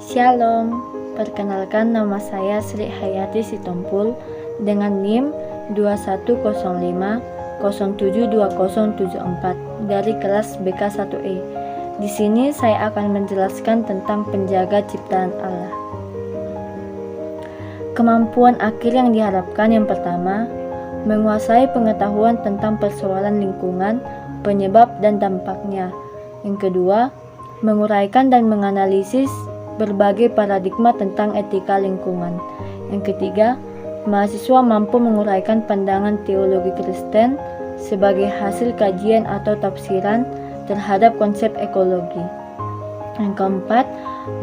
Shalom, perkenalkan nama saya Sri Hayati Sitompul dengan NIM 2105072074 dari kelas BK1E. Di sini saya akan menjelaskan tentang penjaga ciptaan Allah. Kemampuan akhir yang diharapkan yang pertama, menguasai pengetahuan tentang persoalan lingkungan, penyebab dan dampaknya. Yang kedua, menguraikan dan menganalisis berbagai paradigma tentang etika lingkungan. Yang ketiga, mahasiswa mampu menguraikan pandangan teologi Kristen sebagai hasil kajian atau tafsiran terhadap konsep ekologi. Yang keempat,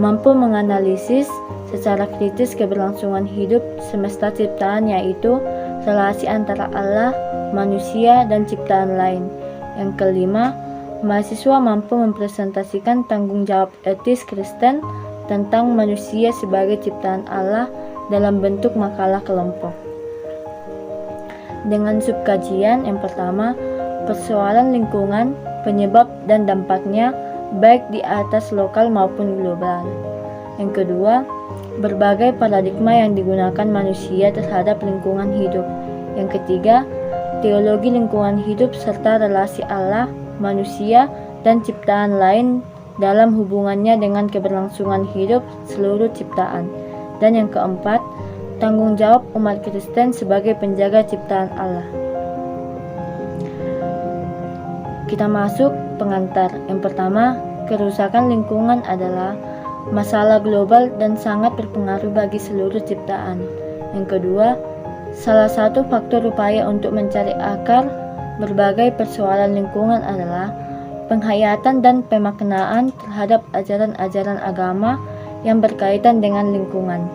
mampu menganalisis secara kritis keberlangsungan hidup semesta ciptaan, yaitu relasi antara Allah, manusia, dan ciptaan lain. Yang kelima, mahasiswa mampu mempresentasikan tanggung jawab etis Kristen tentang manusia sebagai ciptaan Allah dalam bentuk makalah kelompok. Dengan subkajian yang pertama, persoalan lingkungan, penyebab dan dampaknya baik di atas lokal maupun global. Yang kedua, berbagai paradigma yang digunakan manusia terhadap lingkungan hidup. Yang ketiga, teologi lingkungan hidup serta relasi Allah, manusia, dan ciptaan lain dalam hubungannya dengan keberlangsungan hidup seluruh ciptaan. Dan yang keempat, tanggung jawab umat Kristen sebagai penjaga ciptaan Allah. Kita masuk pengantar. Yang pertama, kerusakan lingkungan adalah masalah global dan sangat berpengaruh bagi seluruh ciptaan. Yang kedua, salah satu faktor upaya untuk mencari akar berbagai persoalan lingkungan adalah penghayatan dan pemaknaan terhadap ajaran-ajaran agama yang berkaitan dengan lingkungan.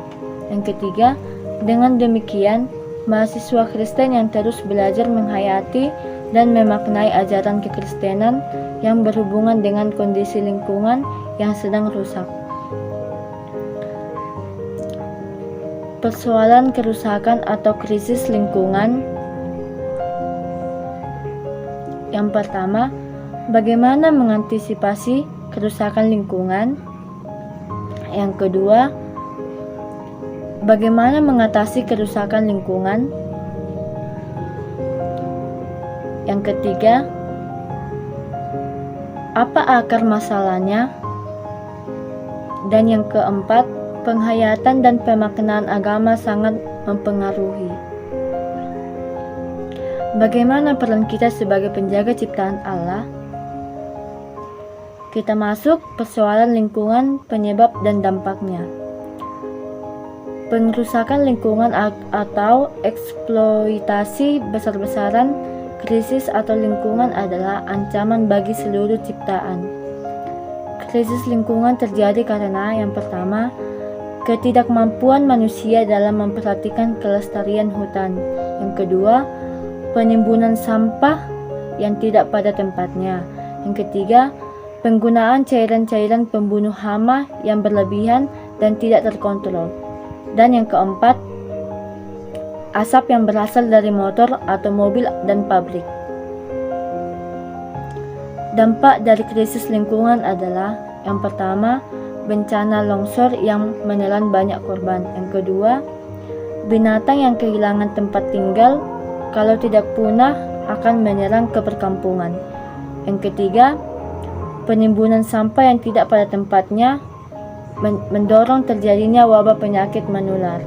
Yang ketiga, dengan demikian, mahasiswa Kristen yang terus belajar menghayati dan memaknai ajaran kekristenan yang berhubungan dengan kondisi lingkungan yang sedang rusak. Persoalan kerusakan atau krisis lingkungan. Yang pertama, bagaimana mengantisipasi kerusakan lingkungan? Yang kedua, bagaimana mengatasi kerusakan lingkungan? Yang ketiga, apa akar masalahnya? Dan yang keempat, penghayatan dan pemaknaan agama sangat mempengaruhi. Bagaimana peran kita sebagai penjaga ciptaan Allah? Kita masuk persoalan lingkungan, penyebab dan dampaknya. Pengerusakan lingkungan atau eksploitasi besar-besaran, krisis atau lingkungan adalah ancaman bagi seluruh ciptaan. Krisis lingkungan terjadi karena yang pertama, ketidakmampuan manusia dalam memperhatikan kelestarian hutan. Yang kedua, penimbunan sampah yang tidak pada tempatnya. Yang ketiga, penggunaan cairan-cairan pembunuh hama yang berlebihan dan tidak terkontrol. Dan yang keempat, asap yang berasal dari motor atau mobil dan pabrik. Dampak dari krisis lingkungan adalah yang pertama, bencana longsor yang menelan banyak korban. Yang kedua, binatang yang kehilangan tempat tinggal kalau tidak punah akan menyerang ke perkampungan. Yang ketiga, penimbunan sampah yang tidak pada tempatnya mendorong terjadinya wabah penyakit menular.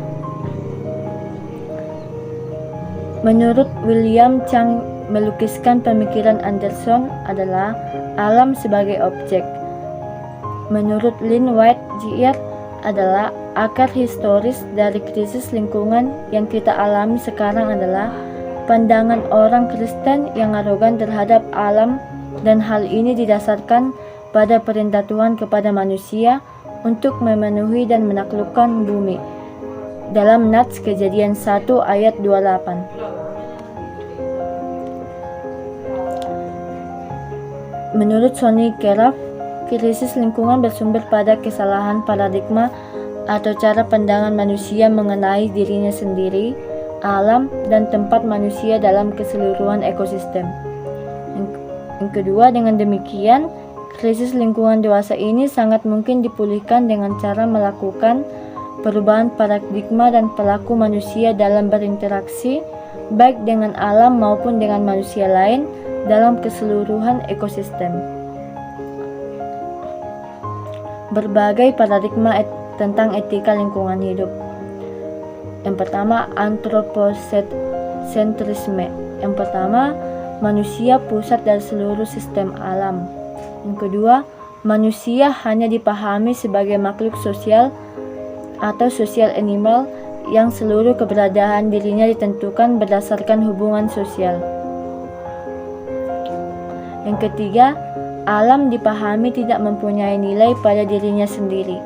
Menurut William Chang, melukiskan pemikiran Anderson adalah alam sebagai objek. Menurut Lynn White Jr. adalah akar historis dari krisis lingkungan yang kita alami sekarang adalah pandangan orang Kristen yang arogan terhadap alam, dan hal ini didasarkan pada perintah Tuhan kepada manusia untuk memenuhi dan menaklukkan bumi dalam Nats Kejadian 1 ayat 28. Menurut Sonny Keraf, krisis lingkungan bersumber pada kesalahan paradigma atau cara pandangan manusia mengenai dirinya sendiri, alam, dan tempat manusia dalam keseluruhan ekosistem. Yang kedua, dengan demikian, Krisis lingkungan dewasa ini sangat mungkin dipulihkan dengan cara melakukan perubahan paradigma dan perilaku manusia dalam berinteraksi, baik dengan alam maupun dengan manusia lain dalam keseluruhan ekosistem. Berbagai paradigma tentang etika lingkungan hidup. Yang pertama, antroposentrisme. Yang pertama, manusia pusat dari seluruh sistem alam. Yang kedua, manusia hanya dipahami sebagai makhluk sosial atau social animal yang seluruh keberadaan dirinya ditentukan berdasarkan hubungan sosial. Yang ketiga, alam dipahami tidak mempunyai nilai pada dirinya sendiri.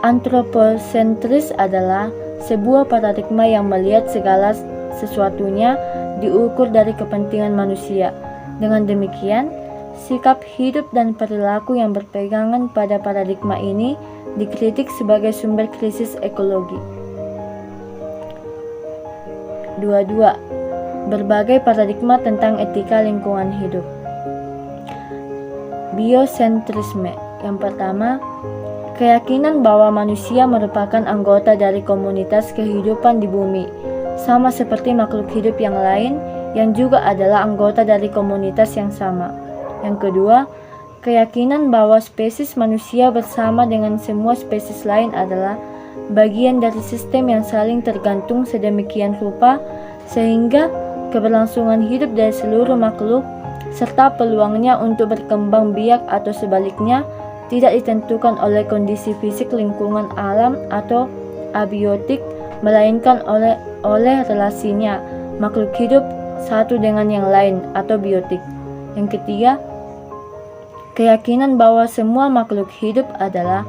Antroposentris adalah sebuah paradigma yang melihat segala sesuatunya diukur dari kepentingan manusia. Dengan demikian, sikap hidup dan perilaku yang berpegangan pada paradigma ini dikritik sebagai sumber krisis ekologi. 22. Berbagai paradigma tentang etika lingkungan hidup. Biosentrisme. Yang pertama, keyakinan bahwa manusia merupakan anggota dari komunitas kehidupan di bumi, sama seperti makhluk hidup yang lain yang juga adalah anggota dari komunitas yang sama. Yang kedua, keyakinan bahwa spesies manusia bersama dengan semua spesies lain adalah bagian dari sistem yang saling tergantung sedemikian rupa sehingga keberlangsungan hidup dari seluruh makhluk serta peluangnya untuk berkembang biak atau sebaliknya tidak ditentukan oleh kondisi fisik lingkungan alam atau abiotik, melainkan oleh relasinya makhluk hidup satu dengan yang lain atau biotik. Yang ketiga, keyakinan bahwa semua makhluk hidup adalah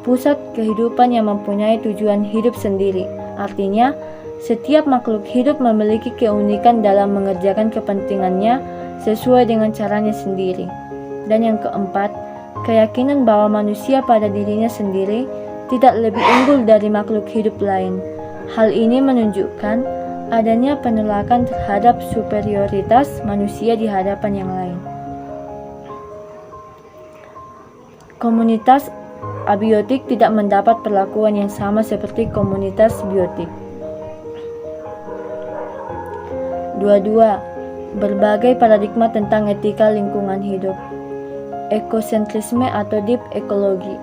pusat kehidupan yang mempunyai tujuan hidup sendiri. Artinya, setiap makhluk hidup memiliki keunikan dalam mengerjakan kepentingannya sesuai dengan caranya sendiri. Dan yang keempat, keyakinan bahwa manusia pada dirinya sendiri tidak lebih unggul dari makhluk hidup lain. Hal ini menunjukkan adanya penolakan terhadap superioritas manusia di hadapan yang lain. Komunitas abiotik tidak mendapat perlakuan yang sama seperti komunitas biotik. 22. Berbagai paradigma tentang etika lingkungan hidup. Ekosentrisme atau deep ekologi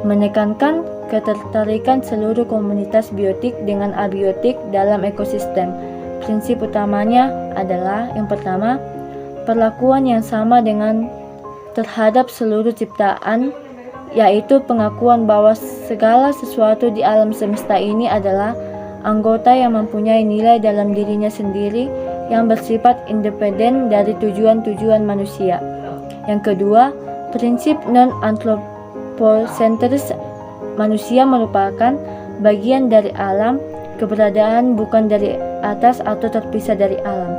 menekankan ketertarikan seluruh komunitas biotik dengan abiotik dalam ekosistem. Prinsip utamanya adalah yang pertama, perlakuan yang sama dengan terhadap seluruh ciptaan, yaitu pengakuan bahwa segala sesuatu di alam semesta ini adalah anggota yang mempunyai nilai dalam dirinya sendiri yang bersifat independen dari tujuan-tujuan manusia. Yang kedua, prinsip non-antroposentris, manusia merupakan bagian dari alam, keberadaan bukan dari atas atau terpisah dari alam.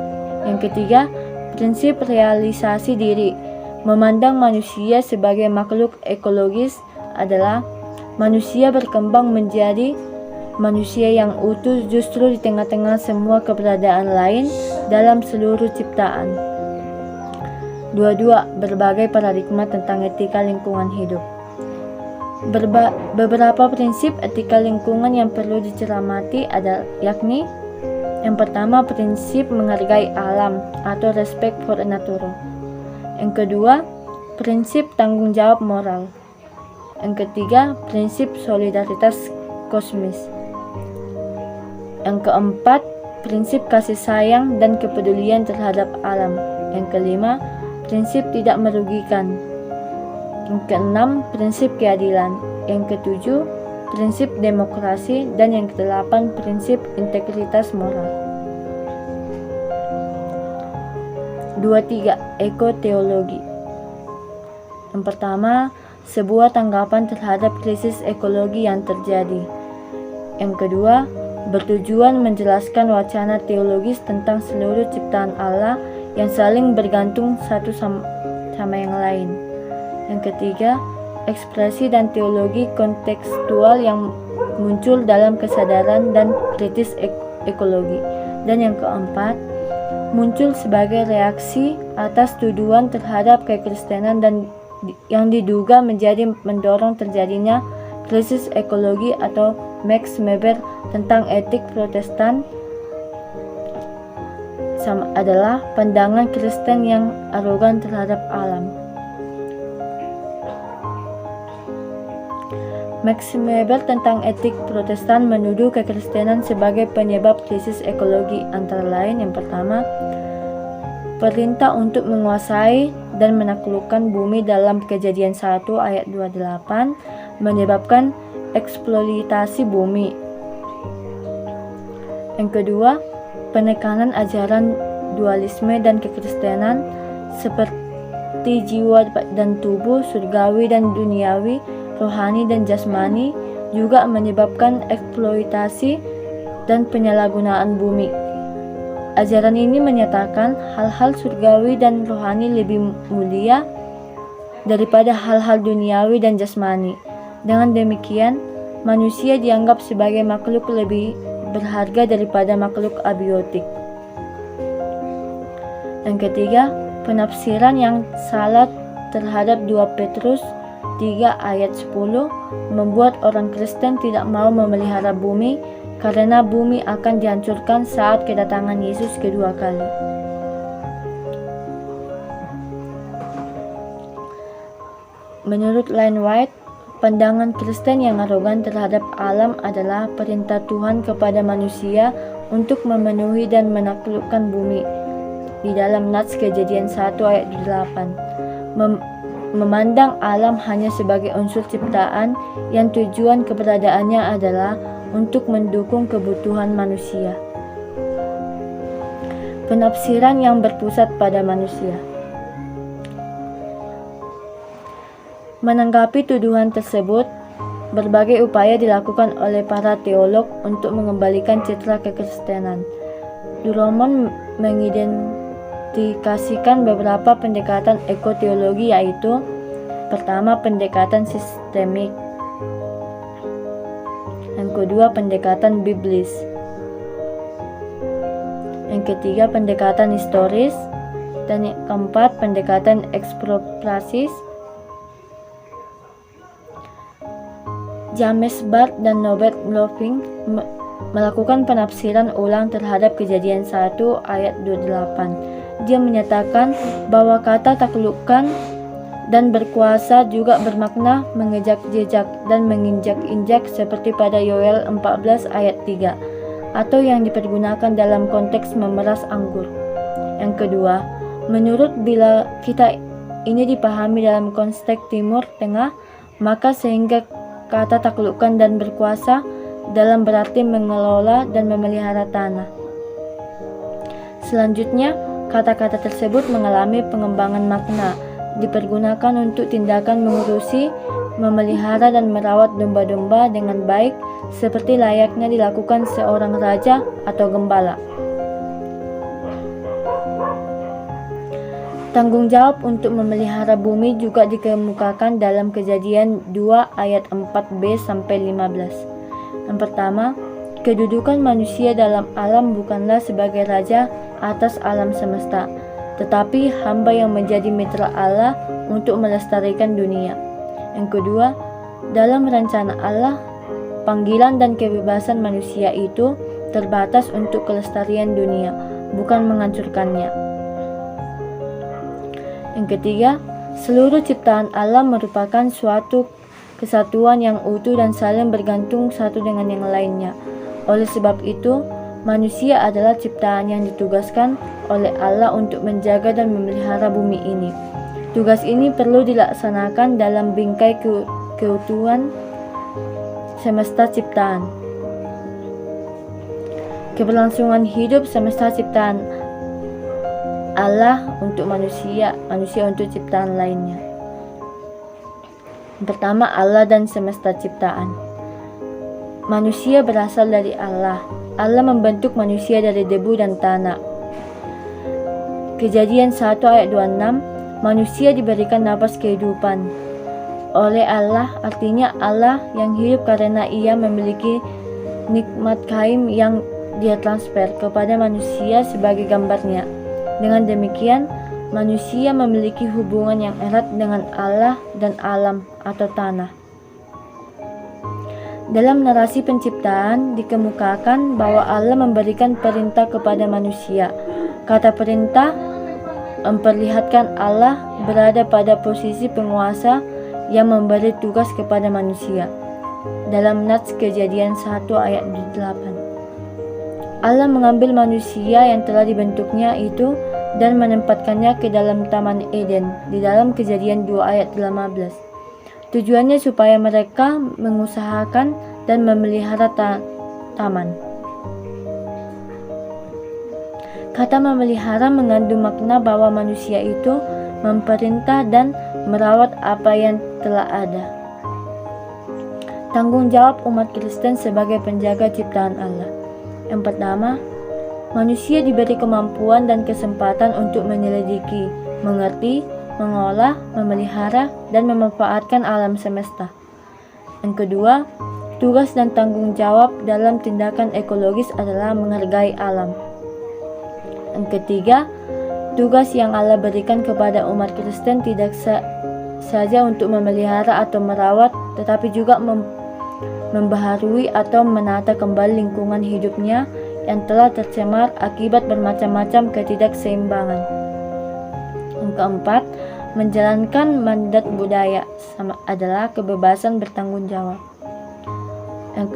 Yang ketiga, prinsip realisasi diri, memandang manusia sebagai makhluk ekologis adalah manusia berkembang menjadi manusia yang utuh justru di tengah-tengah semua keberadaan lain dalam seluruh ciptaan. 22. Berbagai paradigma tentang etika lingkungan hidup. Beberapa prinsip etika lingkungan yang perlu dicermati adalah yakni yang pertama, prinsip menghargai alam atau respect for nature. Yang kedua, prinsip tanggung jawab moral. Yang ketiga, prinsip solidaritas kosmis. Yang keempat, prinsip kasih sayang dan kepedulian terhadap alam. Yang kelima, prinsip tidak merugikan. Yang keenam, prinsip keadilan. Yang ketujuh, prinsip demokrasi. Dan yang kedelapan, prinsip integritas moral. 23. Ekoteologi. Yang pertama, sebuah tanggapan terhadap krisis ekologi yang terjadi. Yang kedua, bertujuan menjelaskan wacana teologis tentang seluruh ciptaan Allah yang saling bergantung satu sama yang lain. Yang ketiga, ekspresi dan teologi kontekstual yang muncul dalam kesadaran dan kritis ekologi. Dan yang keempat, muncul sebagai reaksi atas tuduhan terhadap kekristenan dan yang diduga menjadi mendorong terjadinya krisis ekologi atau Max Weber tentang etik Protestan adalah pandangan Kristen yang arogan terhadap alam. Max Weber tentang etik Protestan menuduh kekristenan sebagai penyebab krisis ekologi, antara lain yang pertama, perintah untuk menguasai dan menaklukkan bumi dalam Kejadian 1 ayat 28 menyebabkan eksploitasi bumi. Yang kedua, penekanan ajaran dualisme dan kekristenan seperti jiwa dan tubuh, surgawi dan duniawi, rohani dan jasmani juga menyebabkan eksploitasi dan penyalahgunaan bumi. Ajaran ini menyatakan hal-hal surgawi dan rohani lebih mulia daripada hal-hal duniawi dan jasmani. Dengan demikian, manusia dianggap sebagai makhluk lebih berharga daripada makhluk abiotik. Yang ketiga, penafsiran yang salah terhadap 2 Petrus 3 ayat 10 membuat orang Kristen tidak mau memelihara bumi karena bumi akan dihancurkan saat kedatangan Yesus kedua kali. Menurut Ellen White, pandangan Kristen yang arogan terhadap alam adalah perintah Tuhan kepada manusia untuk memenuhi dan menaklukkan bumi. Di dalam Nats Kejadian 1 ayat 8, memandang alam hanya sebagai unsur ciptaan yang tujuan keberadaannya adalah untuk mendukung kebutuhan manusia. Penafsiran yang berpusat pada manusia. Menanggapi tuduhan tersebut, berbagai upaya dilakukan oleh para teolog untuk mengembalikan citra kekristenan. Drummond mengidentifikasikan beberapa pendekatan ekoteologi, yaitu pertama, pendekatan sistemik, yang kedua, pendekatan biblis, yang ketiga, pendekatan historis, dan yang keempat, pendekatan ekspropriasis. James Barth dan Norbert Loving melakukan penafsiran ulang terhadap Kejadian 1 ayat 28. Dia menyatakan bahwa kata taklukkan dan berkuasa juga bermakna mengejak jejak dan menginjak-injak seperti pada Yoel 14 ayat 3, atau yang dipergunakan dalam konteks memeras anggur. Yang kedua, menurut bila kita ini dipahami dalam konteks Timur Tengah, maka sehingga kata taklukkan dan berkuasa dalam berarti mengelola dan memelihara tanah. Selanjutnya, kata-kata tersebut mengalami pengembangan makna, dipergunakan untuk tindakan mengurusi, memelihara dan merawat domba-domba dengan baik seperti layaknya dilakukan seorang raja atau gembala. Tanggung jawab untuk memelihara bumi juga dikemukakan dalam Kejadian 2 ayat 4b sampai 15. Yang pertama, kedudukan manusia dalam alam bukanlah sebagai raja atas alam semesta, tetapi hamba yang menjadi mitra Allah untuk melestarikan dunia. Yang kedua, dalam rencana Allah, panggilan dan kebebasan manusia itu terbatas untuk kelestarian dunia, bukan menghancurkannya. Yang ketiga, seluruh ciptaan Allah merupakan suatu kesatuan yang utuh dan saling bergantung satu dengan yang lainnya. Oleh sebab itu, manusia adalah ciptaan yang ditugaskan oleh Allah untuk menjaga dan memelihara bumi ini. Tugas ini perlu dilaksanakan dalam bingkai keutuhan semesta ciptaan. Keberlangsungan hidup semesta ciptaan Allah untuk manusia untuk ciptaan lainnya. Yang pertama, Allah dan semesta ciptaan. Manusia berasal dari Allah. Allah membentuk manusia dari debu dan tanah. Kejadian 1 ayat 26, manusia diberikan napas kehidupan oleh Allah, artinya Allah yang hidup karena ia memiliki nikmat kaim yang dia transfer kepada manusia sebagai gambarnya. Dengan demikian, manusia memiliki hubungan yang erat dengan Allah dan alam atau tanah. Dalam narasi penciptaan dikemukakan bahwa Allah memberikan perintah kepada manusia. Kata perintah memperlihatkan Allah berada pada posisi penguasa yang memberi tugas kepada manusia. Dalam Nats Kejadian 1 ayat 8, Allah mengambil manusia yang telah dibentuknya itu dan menempatkannya ke dalam Taman Eden di dalam Kejadian 2 ayat 15. Tujuannya supaya mereka mengusahakan dan memelihara taman. Kata memelihara mengandung makna bahwa manusia itu memerintah dan merawat apa yang telah ada. Tanggung jawab umat Kristen sebagai penjaga ciptaan Allah. Yang pertama, manusia diberi kemampuan dan kesempatan untuk menyelidiki, mengerti, mengolah, memelihara, dan memanfaatkan alam semesta. Yang kedua, tugas dan tanggung jawab dalam tindakan ekologis adalah menghargai alam. Yang ketiga, tugas yang Allah berikan kepada umat Kristen tidak saja untuk memelihara atau merawat, tetapi juga membaharui atau menata kembali lingkungan hidupnya yang telah tercemar akibat bermacam-macam ketidakseimbangan. Yang keempat, menjalankan mandat budaya adalah kebebasan bertanggung jawab. Yang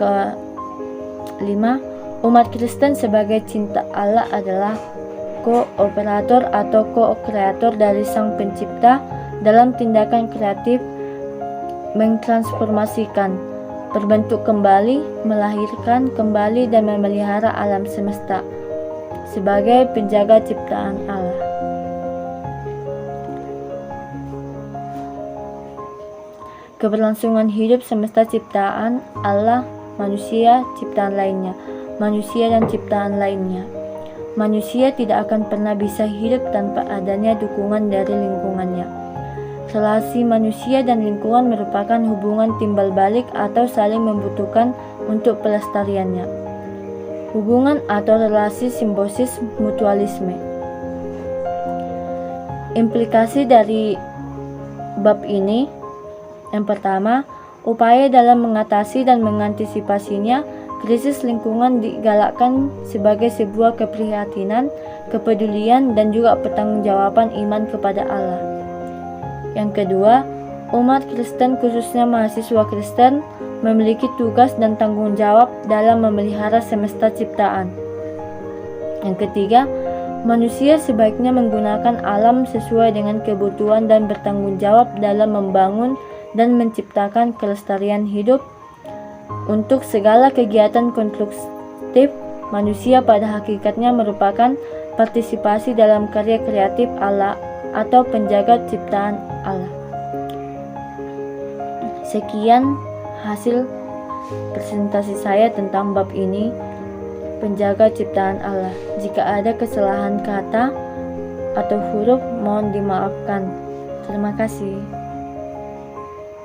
kelima, umat Kristen sebagai cinta Allah adalah kooperator atau ko-kreator dari Sang Pencipta dalam tindakan kreatif mentransformasikan, berbentuk kembali, melahirkan kembali, dan memelihara alam semesta sebagai penjaga ciptaan Allah. Keberlangsungan hidup semesta ciptaan Allah, manusia, ciptaan lainnya, manusia dan ciptaan lainnya. Manusia tidak akan pernah bisa hidup tanpa adanya dukungan dari lingkungannya. Relasi manusia dan lingkungan merupakan hubungan timbal balik atau saling membutuhkan untuk pelestariannya. Hubungan atau relasi simbiosis mutualisme. Implikasi dari bab ini: yang pertama, upaya dalam mengatasi dan mengantisipasinya, krisis lingkungan digalakkan sebagai sebuah keprihatinan, kepedulian, dan juga pertanggungjawaban iman kepada Allah. Yang kedua, umat Kristen khususnya mahasiswa Kristen memiliki tugas dan tanggung jawab dalam memelihara semesta ciptaan. Yang ketiga, manusia sebaiknya menggunakan alam sesuai dengan kebutuhan dan bertanggung jawab dalam membangun dan menciptakan kelestarian hidup. Untuk segala kegiatan konstruktif, manusia pada hakikatnya merupakan partisipasi dalam karya kreatif Allah atau penjaga ciptaan Allah. Sekian hasil presentasi saya tentang bab ini, penjaga ciptaan Allah. Jika ada kesalahan kata atau huruf, mohon dimaafkan. Terima kasih.